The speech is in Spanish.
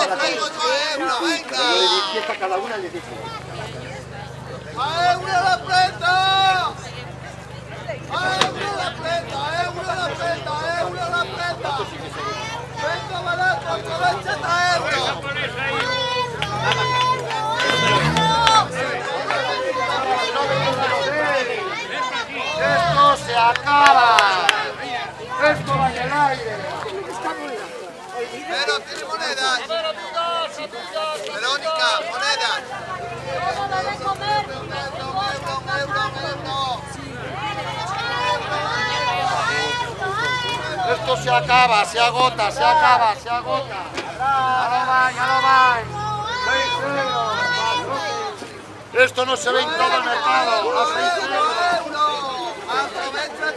traigo yo a euro, venga. Yo le di 10 a cada una y le dije. ¡A euro la preta! ¡A euro la preta! ¡A euro la preta! ¡A euro la preta! ¡Venga barato! ¡Aprovechate a euro! ¡Esto se acaba! ¡Esto va en el aire! Pero tiene monedas. Verónica, monedas. Esto se acaba, se agota, se acaba, se agota. Ya lo van. 6 euros. Esto no se ve en todo el mercado. A 6 euros. Aprovecha